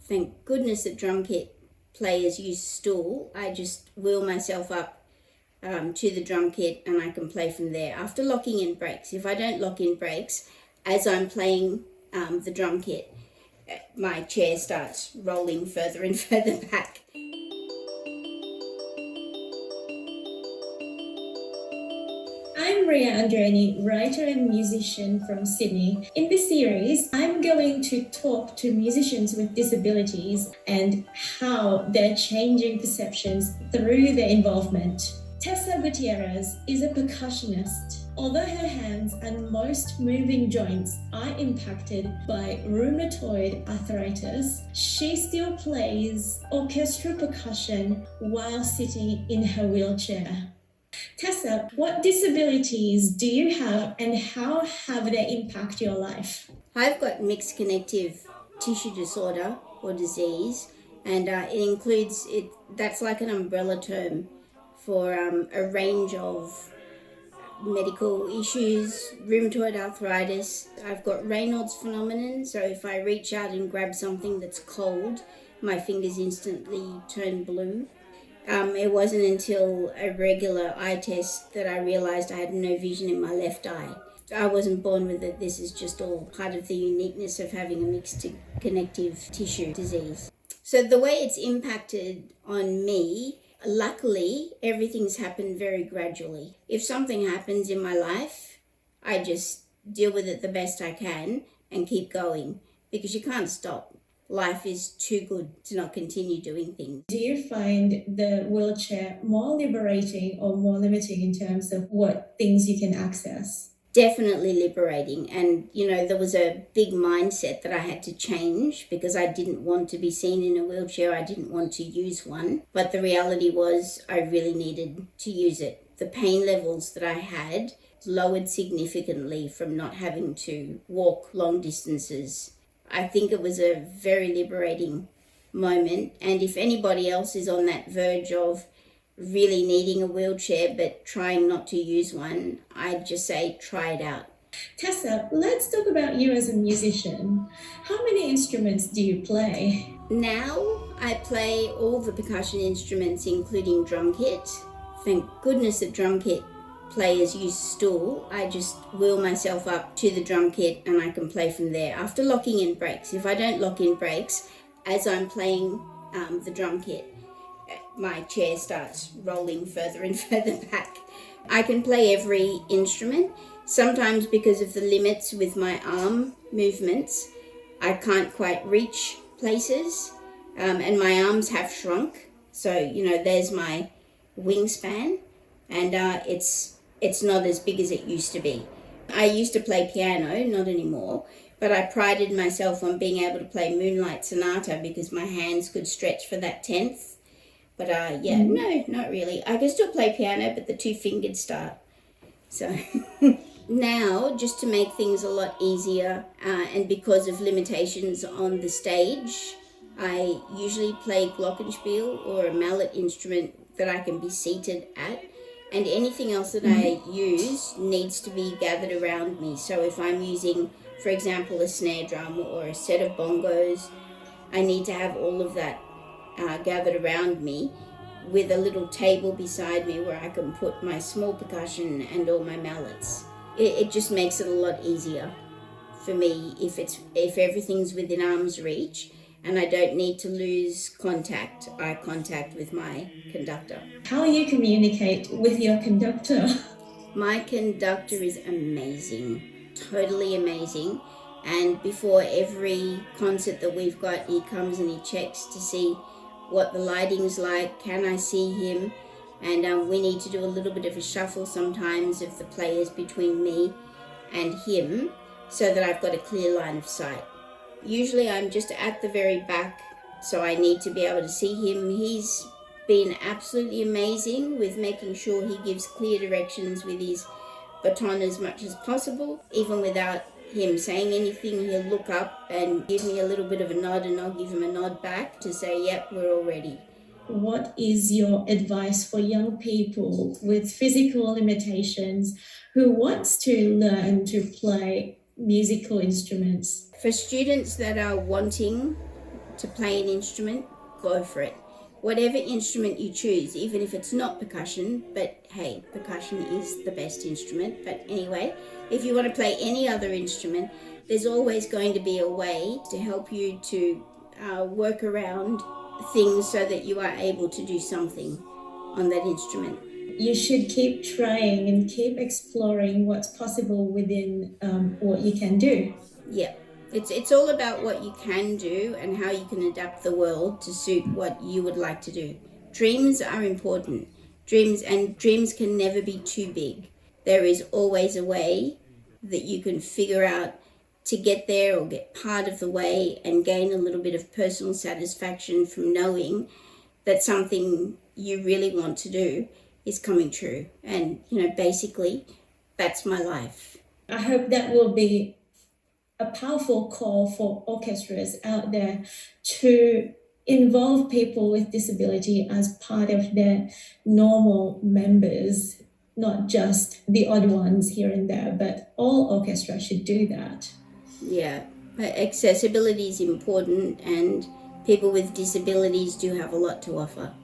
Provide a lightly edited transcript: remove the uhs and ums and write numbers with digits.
Thank goodness that drum kit players use stool. I just wheel myself up to the drum kit and I can play from there after locking in brakes. If I don't lock in brakes as I'm playing the drum kit, my chair starts rolling further and further back. I'm Ria Andriani, writer and musician from Sydney. In this series, I'm going to talk to musicians with disabilities and how they're changing perceptions through their involvement. Tessa Gutierrez is a percussionist. Although her hands and most moving joints are impacted by rheumatoid arthritis, she still plays orchestral percussion while sitting in her wheelchair. Tessa, what disabilities do you have and how have they impacted your life? I've got mixed connective tissue disorder or disease, and it includes, that's like an umbrella term for a range of medical issues, rheumatoid arthritis. I've got Raynaud's phenomenon, so if I reach out and grab something that's cold, my fingers instantly turn blue. It wasn't until a regular eye test that I realised I had no vision in my left eye. I wasn't born with it. This is just all part of the uniqueness of having a mixed connective tissue disease. So the way it's impacted on me, luckily, everything's happened very gradually. If something happens in my life, I just deal with it the best I can and keep going because you can't stop. Life is too good to not continue doing things. Do you find the wheelchair more liberating or more limiting in terms of what things you can access? Definitely liberating. And, there was a big mindset that I had to change because I didn't want to be seen in a wheelchair. I didn't want to use one. But the reality was I really needed to use it. The pain levels that I had lowered significantly from not having to walk long distances. I think it was a very liberating moment. And if anybody else is on that verge of really needing a wheelchair but trying not to use one, I'd just say try it out. Tessa, let's talk about you as a musician. How many instruments do you play? Now I play all the percussion instruments, including drum kit. Thank goodness that drum kit players use stool. I just wheel myself up to the drum kit and I can play from there after locking in brakes. If I don't lock in brakes as I'm playing the drum kit, my chair starts rolling further and further back. I can play every instrument. Sometimes because of the limits with my arm movements, I can't quite reach places, and my arms have shrunk. So, there's my wingspan, and it's not as big as it used to be. I used to play piano, not anymore, but I prided myself on being able to play Moonlight Sonata because my hands could stretch for that tenth. But no, not really. I can still play piano, but the two-fingered style. So now, just to make things a lot easier, and because of limitations on the stage, I usually play glockenspiel or a mallet instrument that I can be seated at. And anything else that I use needs to be gathered around me. So if I'm using, for example, a snare drum or a set of bongos, I need to have all of that gathered around me with a little table beside me where I can put my small percussion and all my mallets. It just makes it a lot easier for me if everything's within arm's reach and I don't need to lose eye contact with my conductor. How you communicate with your conductor? My conductor is amazing, totally amazing. And before every concert that we've got, he comes and he checks to see what the lighting's like, can I see him? And we need to do a little bit of a shuffle sometimes of the players between me and him so that I've got a clear line of sight. Usually I'm just at the very back, so I need to be able to see him. He's been absolutely amazing with making sure he gives clear directions with his baton as much as possible. Even without him saying anything, he'll look up and give me a little bit of a nod and I'll give him a nod back to say, yep, we're all ready. What is your advice for young people with physical limitations who wants to learn to play musical instruments? For students that are wanting to play an instrument, go for it. Whatever instrument you choose, even if it's not percussion, but hey, percussion is the best instrument. But anyway, if you want to play any other instrument, there's always going to be a way to help you to work around things so that you are able to do something on that instrument. You should keep trying and keep exploring what's possible within what you can do. Yeah. It's all about what you can do and how you can adapt the world to suit what you would like to do. Dreams are important. Dreams can never be too big. There is always a way that you can figure out to get there or get part of the way and gain a little bit of personal satisfaction from knowing that something you really want to do is coming true. And, basically, that's my life. I hope that will be a powerful call for orchestras out there to involve people with disability as part of their normal members, not just the odd ones here and there, but all orchestras should do that. Yeah, accessibility is important, and people with disabilities do have a lot to offer.